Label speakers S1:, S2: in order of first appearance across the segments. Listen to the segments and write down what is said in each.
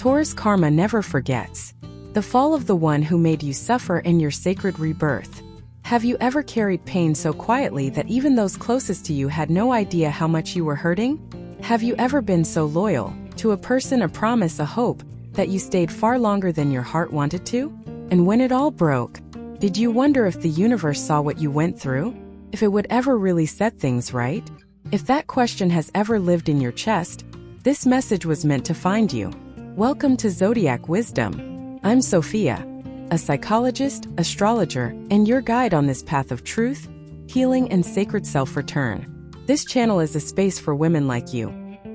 S1: Taurus karma never forgets. The fall of the one who made you suffer in your sacred rebirth. Have you ever carried pain so quietly that even those closest to you had no idea how much you were hurting? Have you ever been so loyal to a person, a promise, a hope, that you stayed far longer than your heart wanted to? And when it all broke, did you wonder if the universe saw what you went through? If it would ever really set things right? If that question has ever lived in your chest, this message was meant to find you. Welcome to Zodiac Wisdom. I'm Sophia, a psychologist, astrologer, and your guide on this path of truth, healing, and sacred self-return. This channel is a space for women like you.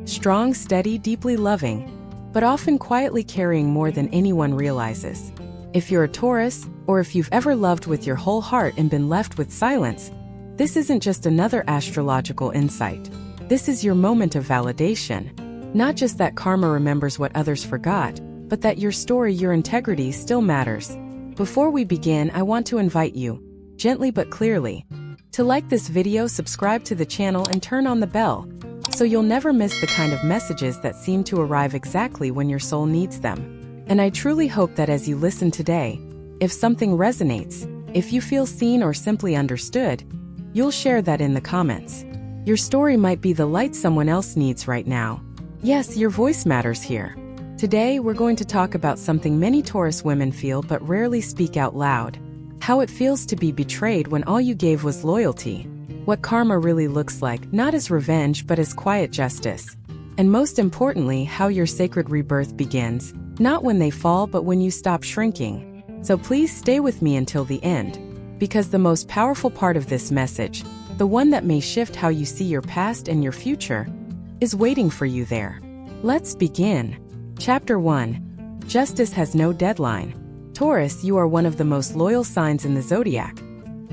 S1: Strong, steady, deeply loving, but often quietly carrying more than anyone realizes. If you're a Taurus, or if you've ever loved with your whole heart and been left with silence, this isn't just another astrological insight. This is your moment of validation. Not just that karma remembers what others forgot, but that your story, your integrity still matters. Before we begin, I want to invite you, gently but clearly, to like this video, subscribe to the channel, and turn on the bell, so you'll never miss the kind of messages that seem to arrive exactly when your soul needs them. And I truly hope that as you listen today, if something resonates, if you feel seen or simply understood, you'll share that in the comments. Your story might be the light someone else needs right now. Yes, your voice matters here. Today, we're going to talk about something many Taurus women feel but rarely speak out loud. How it feels to be betrayed when all you gave was loyalty. What karma really looks like, not as revenge but as quiet justice. And most importantly, how your sacred rebirth begins, not when they fall but when you stop shrinking. So please stay with me until the end, because the most powerful part of this message, the one that may shift how you see your past and your future, is waiting for you there. Let's begin. Chapter 1. Justice has no deadline. Taurus, you are one of the most loyal signs in the zodiac.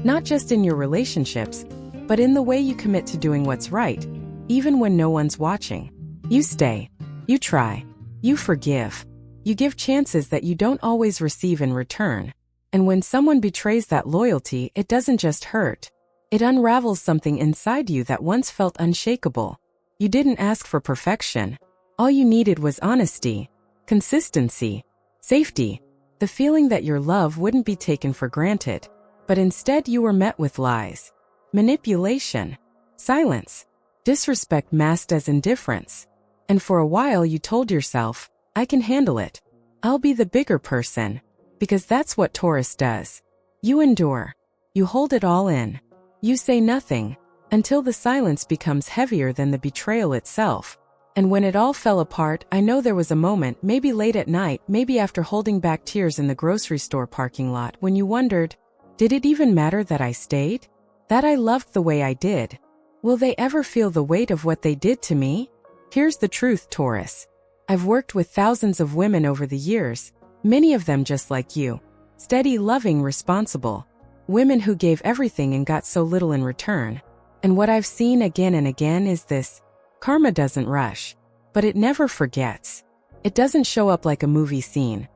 S1: Not just in your relationships, but in the way you commit to doing what's right, even when no one's watching. You stay. You try. You forgive. You give chances that you don't always receive in return. And when someone betrays that loyalty, it doesn't just hurt. It unravels something inside you that once felt unshakable. You didn't ask for perfection. All you needed was honesty, consistency, safety, the feeling that your love wouldn't be taken for granted. But instead you were met with lies, manipulation, silence, disrespect masked as indifference. And for a while you told yourself, I can handle it. I'll be the bigger person. Because that's what Taurus does. You endure. You hold it all in. You say nothing, until the silence becomes heavier than the betrayal itself. And when it all fell apart, I know there was a moment, maybe late at night, maybe after holding back tears in the grocery store parking lot, when you wondered, did it even matter that I stayed? That I loved the way I did? Will they ever feel the weight of what they did to me? Here's the truth, Taurus. I've worked with thousands of women over the years, many of them just like you. Steady, loving, responsible. Women who gave everything and got so little in return. And what I've seen again and again is this. Karma doesn't rush, but it never forgets. It doesn't show up like a movie scene.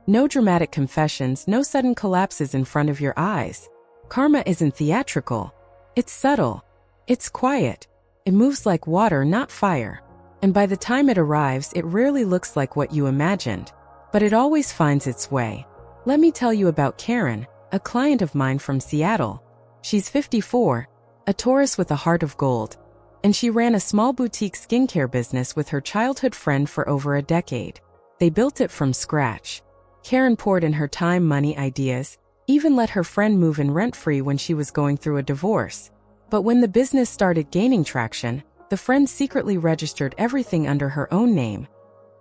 S1: No dramatic confessions, no sudden collapses in front of your eyes. Karma isn't theatrical. It's subtle. It's quiet. It moves like water, not fire. And by the time it arrives, it rarely looks like what you imagined. But it always finds its way. Let me tell you about Karen, a client of mine from Seattle. She's 54, a Taurus with a heart of gold. And she ran a small boutique skincare business with her childhood friend for over a decade. They built it from scratch. Karen poured in her time, money, ideas, even let her friend move in rent-free when she was going through a divorce. But when the business started gaining traction, the friend secretly registered everything under her own name.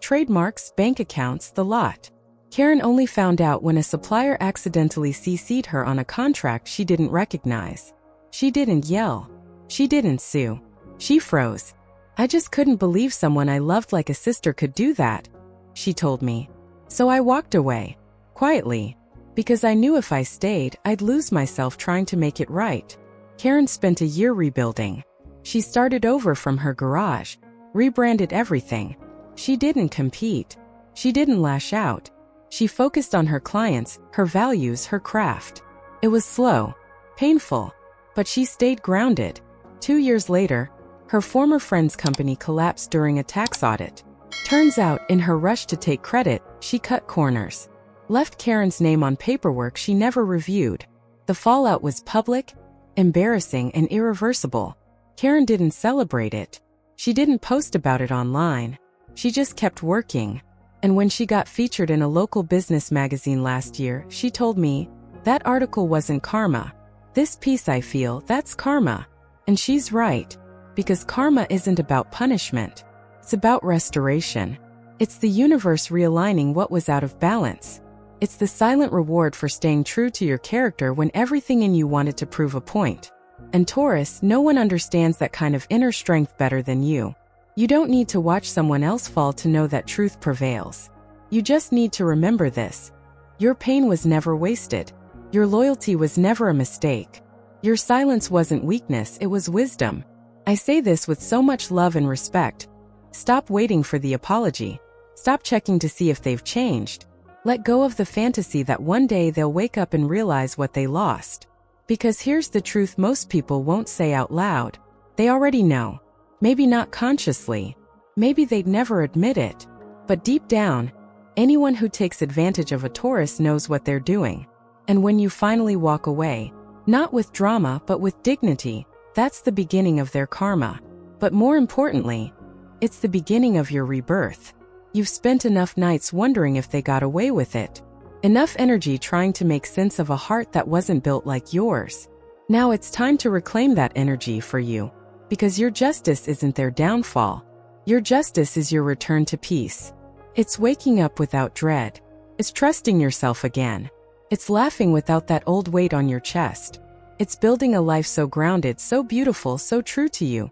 S1: Trademarks, bank accounts, the lot. Karen only found out when a supplier accidentally CC'd her on a contract she didn't recognize. She didn't yell. She didn't sue. She froze. I just couldn't believe someone I loved like a sister could do that, she told me. So I walked away, quietly, because I knew if I stayed, I'd lose myself trying to make it right. Karen spent a year rebuilding. She started over from her garage, rebranded everything. She didn't compete. She didn't lash out. She focused on her clients, her values, her craft. It was slow, painful, but she stayed grounded. 2 years later, her former friend's company collapsed during a tax audit. Turns out, in her rush to take credit, she cut corners. Left Karen's name on paperwork she never reviewed. The fallout was public, embarrassing, and irreversible. Karen didn't celebrate it. She didn't post about it online. She just kept working. And when she got featured in a local business magazine last year, she told me, "That article wasn't karma. This piece I feel, that's karma." And she's right. Because karma isn't about punishment. It's about restoration. It's the universe realigning what was out of balance. It's the silent reward for staying true to your character when everything in you wanted to prove a point. And Taurus, no one understands that kind of inner strength better than you. You don't need to watch someone else fall to know that truth prevails. You just need to remember this. Your pain was never wasted. Your loyalty was never a mistake. Your silence wasn't weakness, it was wisdom. I say this with so much love and respect. Stop waiting for the apology. Stop checking to see if they've changed. Let go of the fantasy that one day they'll wake up and realize what they lost. Because here's the truth most people won't say out loud. They already know. Maybe not consciously. Maybe they'd never admit it. But deep down, anyone who takes advantage of a Taurus knows what they're doing. And when you finally walk away, not with drama but with dignity, that's the beginning of their karma. But more importantly, it's the beginning of your rebirth. You've spent enough nights wondering if they got away with it. Enough energy trying to make sense of a heart that wasn't built like yours. Now it's time to reclaim that energy for you. Because your justice isn't their downfall. Your justice is your return to peace. It's waking up without dread. It's trusting yourself again. It's laughing without that old weight on your chest. It's building a life so grounded, so beautiful, so true to you,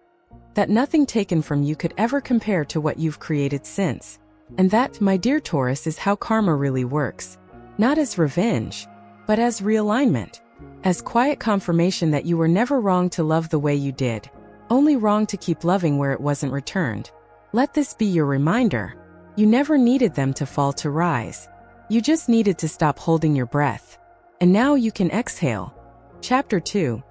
S1: that nothing taken from you could ever compare to what you've created since. And that, my dear Taurus, is how karma really works. Not as revenge, but as realignment. As quiet confirmation that you were never wrong to love the way you did. Only wrong to keep loving where it wasn't returned. Let this be your reminder. You never needed them to fall to rise. You just needed to stop holding your breath. And now you can exhale. Chapter 2.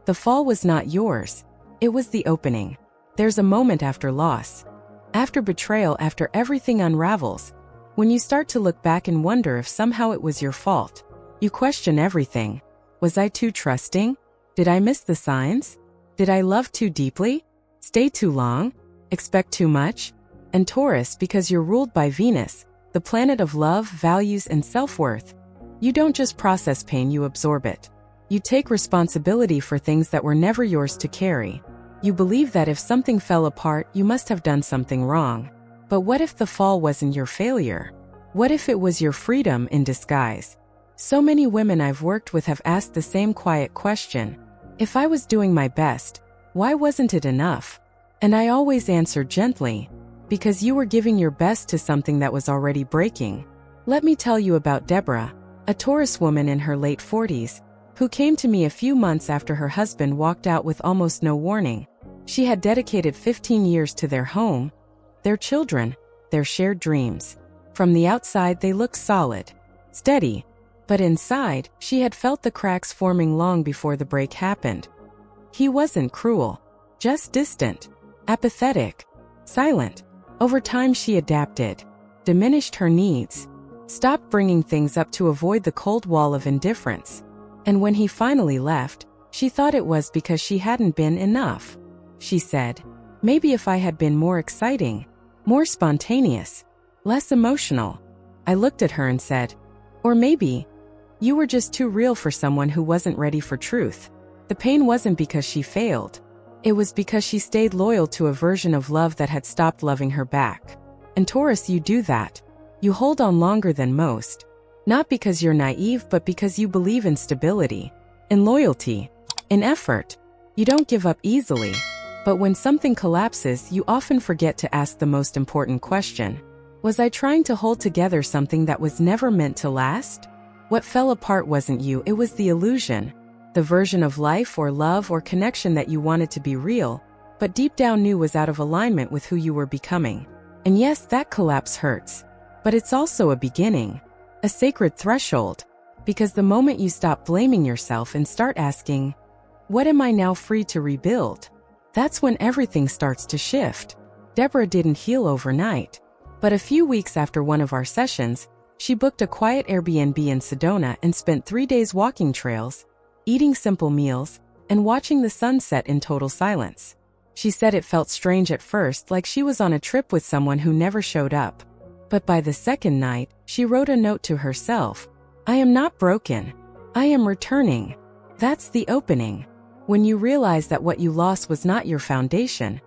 S1: The fall was not yours. It was the opening. There's a moment after loss. After betrayal, after everything unravels. When you start to look back and wonder if somehow it was your fault. You question everything. Was I too trusting? Did I miss the signs? Did I love too deeply? Stay too long? Expect too much? And Taurus, because you're ruled by Venus, the planet of love, values, and self-worth, you don't just process pain, you absorb it. You take responsibility for things that were never yours to carry. You believe that if something fell apart, you must have done something wrong. But what if the fall wasn't your failure? What if it was your freedom in disguise? So many women I've worked with have asked the same quiet question. If I was doing my best, why wasn't it enough? And I always answer gently, because you were giving your best to something that was already breaking. Let me tell you about Deborah, a Taurus woman in her late 40s, who came to me a few months after her husband walked out with almost no warning. She had dedicated 15 years to their home, their children, their shared dreams. From the outside they looked solid, steady. But inside, she had felt the cracks forming long before the break happened. He wasn't cruel, just distant, apathetic, silent. Over time she adapted, diminished her needs, stopped bringing things up to avoid the cold wall of indifference. And when he finally left, she thought it was because she hadn't been enough. She said, "Maybe if I had been more exciting, more spontaneous, less emotional." I looked at her and said, "Or maybe you were just too real for someone who wasn't ready for truth." The pain wasn't because she failed. It was because she stayed loyal to a version of love that had stopped loving her back. And Taurus, you do that. You hold on longer than most. Not because you're naive, but because you believe in stability, in loyalty, in effort. You don't give up easily. But when something collapses, you often forget to ask the most important question. Was I trying to hold together something that was never meant to last? What fell apart wasn't you, it was the illusion. The version of life or love or connection that you wanted to be real, but deep down knew was out of alignment with who you were becoming. And yes, that collapse hurts. But it's also a beginning. A sacred threshold. Because the moment you stop blaming yourself and start asking, what am I now free to rebuild? That's when everything starts to shift. Deborah didn't heal overnight. But a few weeks after one of our sessions, she booked a quiet Airbnb in Sedona and spent 3 days walking trails, eating simple meals, and watching the sunset in total silence. She said it felt strange at first, like she was on a trip with someone who never showed up. But by the second night, she wrote a note to herself. "I am not broken. I am returning." That's the opening. When you realize that what you lost was not your foundation,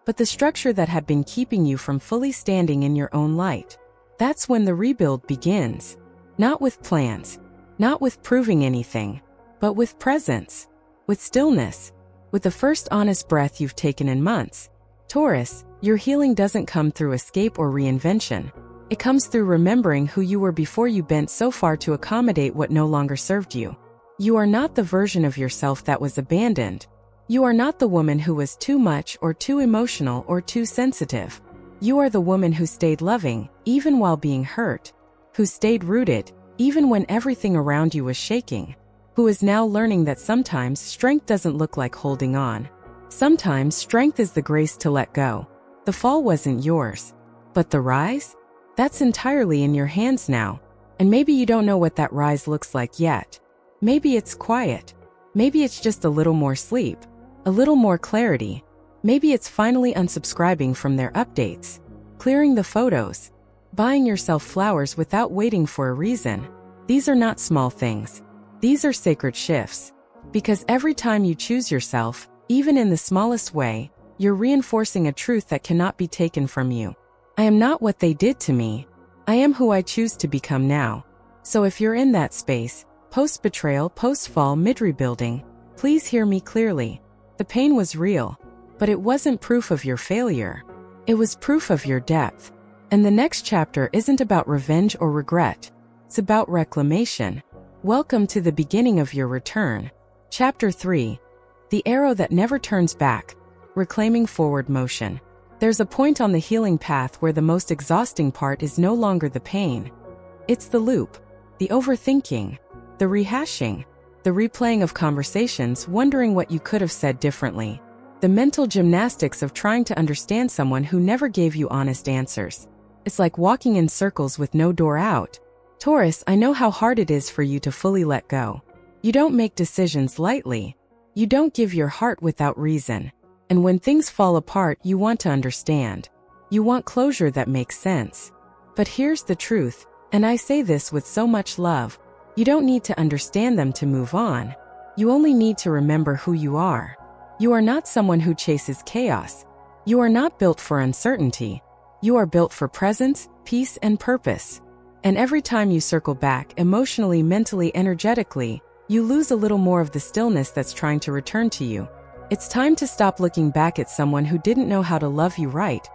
S1: but the structure that had been keeping you from fully standing in your own light. That's when the rebuild begins. Not with plans, not with proving anything, but with presence, with stillness, with the first honest breath you've taken in months. Taurus, your healing doesn't come through escape or reinvention. It comes through remembering who you were before you bent so far to accommodate what no longer served you. You are not the version of yourself that was abandoned. You are not the woman who was too much or too emotional or too sensitive. You are the woman who stayed loving, even while being hurt, who stayed rooted, even when everything around you was shaking, who is now learning that sometimes strength doesn't look like holding on. Sometimes strength is the grace to let go. The fall wasn't yours, but the rise? That's entirely in your hands now, and maybe you don't know what that rise looks like yet. Maybe it's quiet. Maybe it's just a little more sleep. A little more clarity. Maybe it's finally unsubscribing from their updates, clearing the photos, buying yourself flowers without waiting for a reason. These are not small things. These are sacred shifts. Because every time you choose yourself, even in the smallest way, you're reinforcing a truth that cannot be taken from you. I am not what they did to me. I am who I choose to become now. So if you're in that space, post-betrayal, post-fall, mid-rebuilding, please hear me clearly. The pain was real, but it wasn't proof of your failure. It was proof of your depth. And the next chapter isn't about revenge or regret. It's about reclamation. Welcome to the beginning of your return. Chapter 3. The arrow that never turns back. Reclaiming forward motion. There's a point on the healing path where the most exhausting part is no longer the pain. It's the loop, the overthinking, the rehashing, the replaying of conversations, wondering what you could have said differently. The mental gymnastics of trying to understand someone who never gave you honest answers. It's like walking in circles with no door out. Taurus, I know how hard it is for you to fully let go. You don't make decisions lightly. You don't give your heart without reason. And when things fall apart, you want to understand. You want closure that makes sense. But here's the truth, and I say this with so much love. You don't need to understand them to move on. You only need to remember who you are. You are not someone who chases chaos. You are not built for uncertainty. You are built for presence, peace, and purpose. And every time you circle back, emotionally, mentally, energetically, you lose a little more of the stillness that's trying to return to you. It's time to stop looking back at someone who didn't know how to love you right,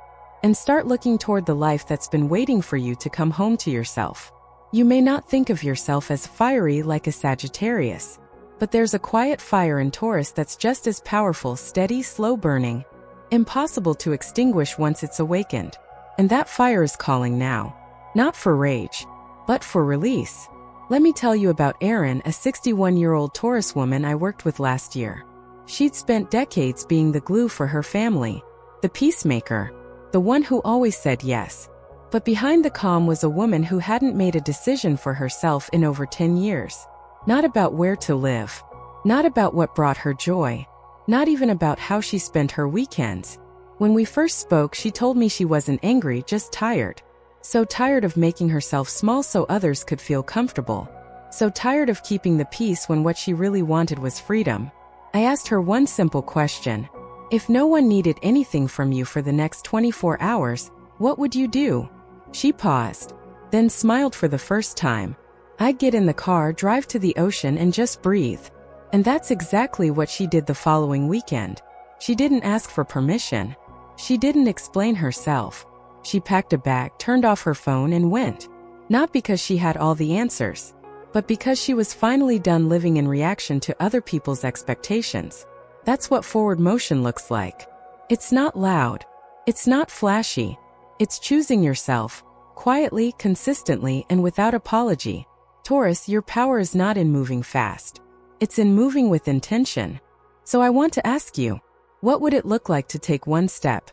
S1: and start looking toward the life that's been waiting for you to come home to yourself. You may not think of yourself as fiery like a Sagittarius, but there's a quiet fire in Taurus that's just as powerful, steady, slow burning, impossible to extinguish once it's awakened. And that fire is calling now. Not for rage, but for release. Let me tell you about Erin, a 61-year-old Taurus woman I worked with last year. She'd spent decades being the glue for her family, the peacemaker, the one who always said yes. But behind the calm was a woman who hadn't made a decision for herself in over 10 years. Not about where to live. Not about what brought her joy. Not even about how she spent her weekends. When we first spoke, she told me she wasn't angry, just tired. So tired of making herself small so others could feel comfortable. So tired of keeping the peace when what she really wanted was freedom. I asked her one simple question. If no one needed anything from you for the next 24 hours, what would you do? She paused, then smiled for the first time. I'd get in the car, drive to the ocean, and just breathe. And that's exactly what she did the following weekend. She didn't ask for permission. She didn't explain herself. She packed a bag, turned off her phone, and went. Not because she had all the answers, but because she was finally done living in reaction to other people's expectations. That's what forward motion looks like. It's not loud. It's not flashy. It's choosing yourself, quietly, consistently, and without apology. Taurus, your power is not in moving fast. It's in moving with intention. So I want to ask you, what would it look like to take one step?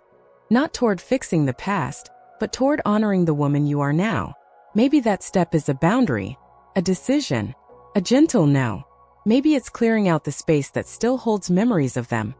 S1: Not toward fixing the past, but toward honoring the woman you are now. Maybe that step is a boundary, a decision, a gentle no. Maybe it's clearing out the space that still holds memories of them.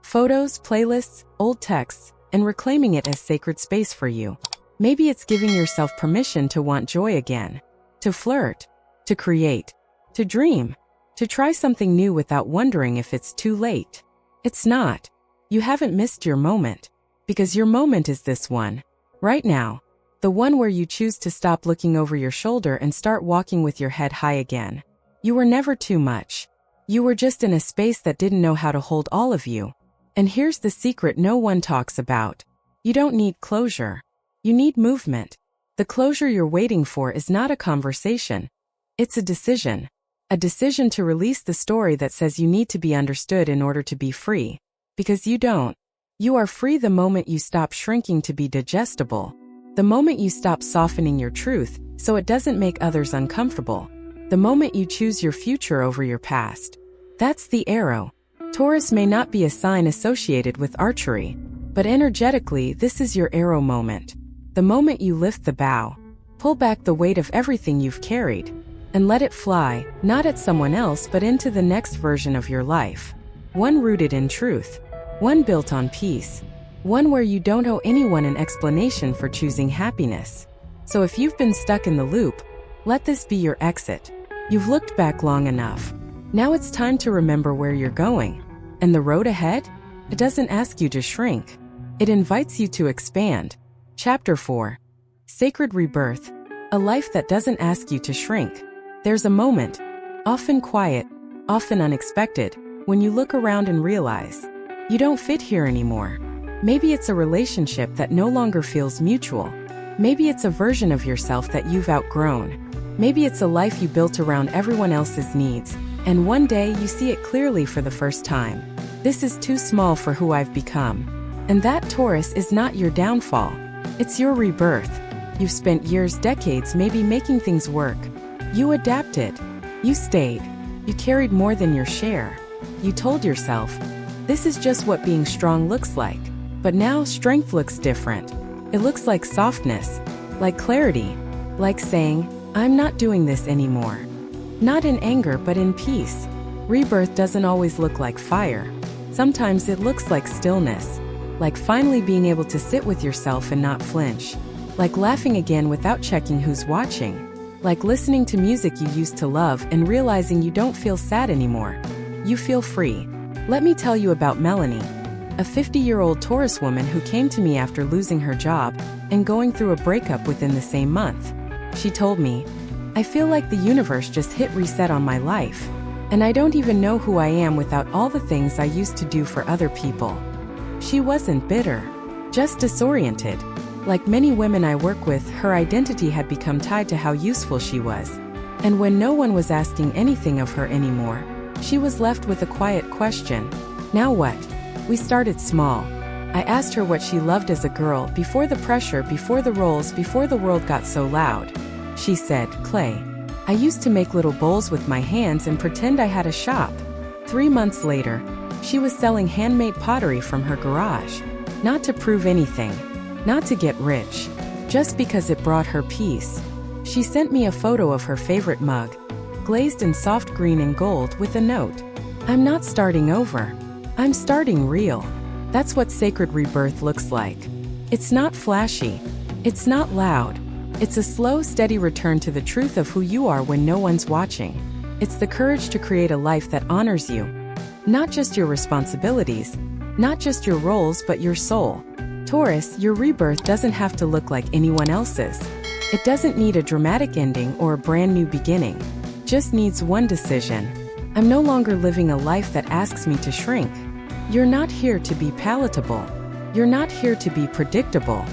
S1: Photos, playlists, old texts, and reclaiming it as sacred space for you. Maybe it's giving yourself permission to want joy again, to flirt, to create, to dream, to try something new without wondering if it's too late. It's not. You haven't missed your moment, because your moment is this one, right now. The one where you choose to stop looking over your shoulder and start walking with your head high again. You were never too much. You were just in a space that didn't know how to hold all of you. And here's the secret no one talks about. You don't need closure. You need movement. The closure you're waiting for is not a conversation. It's a decision. A decision to release the story that says you need to be understood in order to be free. Because you don't. You are free the moment you stop shrinking to be digestible. The moment you stop softening your truth so it doesn't make others uncomfortable. The moment you choose your future over your past. That's the arrow. Taurus may not be a sign associated with archery, but energetically this is your arrow moment. The moment you lift the bow, pull back the weight of everything you've carried, and let it fly, not at someone else but into the next version of your life. One rooted in truth. One built on peace. One where you don't owe anyone an explanation for choosing happiness. So if you've been stuck in the loop, let this be your exit. You've looked back long enough. Now it's time to remember where you're going. And the road ahead? It doesn't ask you to shrink. It invites you to expand. Chapter 4. Sacred Rebirth. A life that doesn't ask you to shrink. There's a moment, often quiet, often unexpected, when you look around and realize you don't fit here anymore. Maybe it's a relationship that no longer feels mutual. Maybe it's a version of yourself that you've outgrown. Maybe it's a life you built around everyone else's needs, and one day you see it clearly for the first time. This is too small for who I've become. And that, Taurus, is not your downfall. It's your rebirth. You've spent years, decades, maybe making things work. You adapted. You stayed. You carried more than your share. You told yourself, this is just what being strong looks like. But now strength looks different. It looks like softness, like clarity, like saying, I'm not doing this anymore. Not in anger, but in peace. Rebirth doesn't always look like fire. Sometimes it looks like stillness, like finally being able to sit with yourself and not flinch, like laughing again without checking who's watching, like listening to music you used to love and realizing you don't feel sad anymore. You feel free. Let me tell you about Melanie, a 50-year-old Taurus woman who came to me after losing her job and going through a breakup within the same month. She told me, I feel like the universe just hit reset on my life, and I don't even know who I am without all the things I used to do for other people. She wasn't bitter, just disoriented. Like many women I work with, her identity had become tied to how useful she was. And when no one was asking anything of her anymore, she was left with a quiet question. Now what? We started small. I asked her what she loved as a girl, before the pressure, before the roles, before the world got so loud. She said, clay. I used to make little bowls with my hands and pretend I had a shop. 3 months later, she was selling handmade pottery from her garage. Not to prove anything, not to get rich, just because it brought her peace. She sent me a photo of her favorite mug, glazed in soft green and gold, with a note. I'm not starting over. I'm starting real. That's what sacred rebirth looks like. It's not flashy. It's not loud. It's a slow, steady return to the truth of who you are when no one's watching. It's the courage to create a life that honors you. Not just your responsibilities, not just your roles, but your soul. Taurus, your rebirth doesn't have to look like anyone else's. It doesn't need a dramatic ending or a brand new beginning. Just needs one decision. I'm no longer living a life that asks me to shrink. You're not here to be palatable. You're not here to be predictable.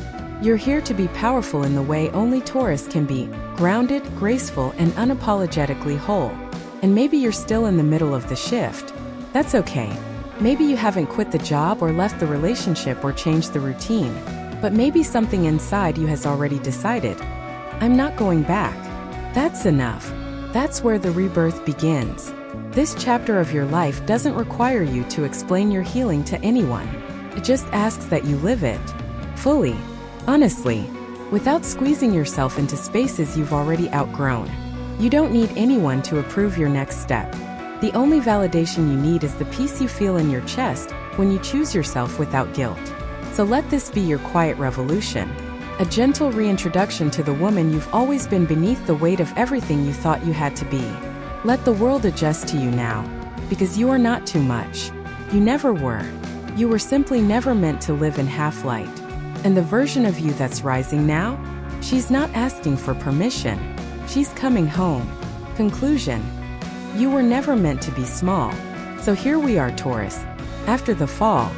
S1: You're here to be powerful in the way only Taurus can be, grounded, graceful, and unapologetically whole. And maybe you're still in the middle of the shift. That's okay. Maybe you haven't quit the job or left the relationship or changed the routine. But maybe something inside you has already decided, I'm not going back. That's enough. That's where the rebirth begins. This chapter of your life doesn't require you to explain your healing to anyone. It just asks that you live it. Fully. Honestly. without squeezing yourself into spaces you've already outgrown. You don't need anyone to approve your next step. The only validation you need is the peace you feel in your chest when you choose yourself without guilt. So let this be your quiet revolution, a gentle reintroduction to the woman you've always been beneath the weight of everything you thought you had to be. Let the world adjust to you now, because you are not too much. You never were. You were simply never meant to live in half-light. And the version of you that's rising now? She's not asking for permission. She's coming home. Conclusion. You were never meant to be small. So here we are, Taurus. After the fall,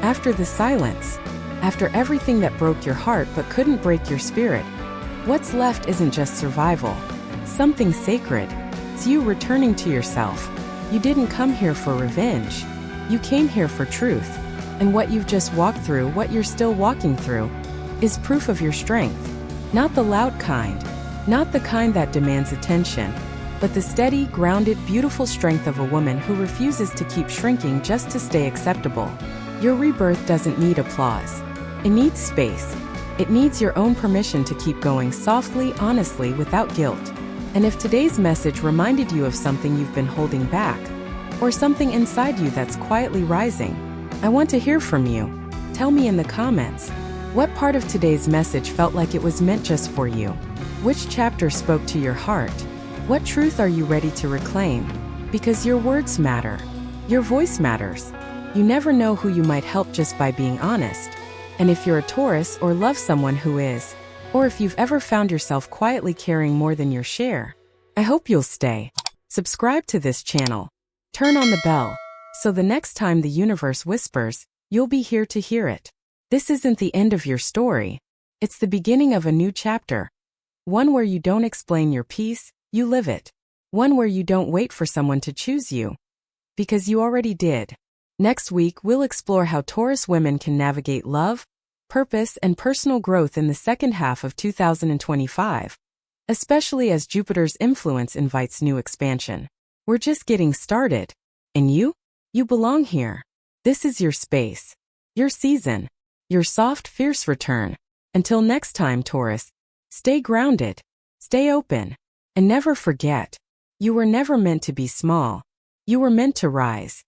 S1: after the silence, after everything that broke your heart but couldn't break your spirit, what's left isn't just survival. Something sacred. It's you returning to yourself. You didn't come here for revenge. You came here for truth. And what you've just walked through, what you're still walking through, is proof of your strength. Not the loud kind, not the kind that demands attention, but the steady, grounded, beautiful strength of a woman who refuses to keep shrinking just to stay acceptable. Your rebirth doesn't need applause. It needs space. It needs your own permission to keep going softly, honestly, without guilt. And if today's message reminded you of something you've been holding back, or something inside you that's quietly rising, I want to hear from you. Tell me in the comments, what part of today's message felt like it was meant just for you? Which chapter spoke to your heart? What truth are you ready to reclaim? Because your words matter. Your voice matters. You never know who you might help just by being honest. And if you're a Taurus or love someone who is, or if you've ever found yourself quietly carrying more than your share, I hope you'll stay. Subscribe to this channel. Turn on the bell, so the next time the universe whispers, you'll be here to hear it. This isn't the end of your story. It's the beginning of a new chapter. One where you don't explain your peace, you live it. One where you don't wait for someone to choose you, because you already did. Next week, we'll explore how Taurus women can navigate love, purpose, and personal growth in the second half of 2025, especially as Jupiter's influence invites new expansion. We're just getting started. And you? You belong here. This is your space, your season, your soft, fierce return. Until next time, Taurus, stay grounded, stay open, and never forget, you were never meant to be small. You were meant to rise.